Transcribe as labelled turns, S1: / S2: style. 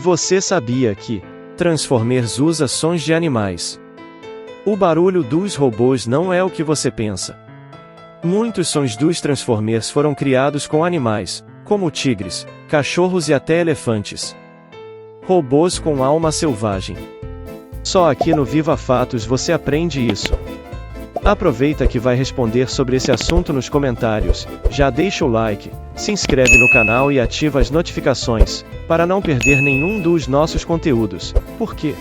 S1: Você sabia que Transformers usa sons de animais? O barulho dos robôs não é o que você pensa. Muitos sons dos Transformers foram criados com animais, como tigres, cachorros e até elefantes. Robôs com alma selvagem. Só aqui no Viva Fatos você aprende isso. Aproveita que vai responder sobre esse assunto nos comentários, já deixa o like, se inscreve no canal e ativa as notificações, para não perder nenhum dos nossos conteúdos. Por quê?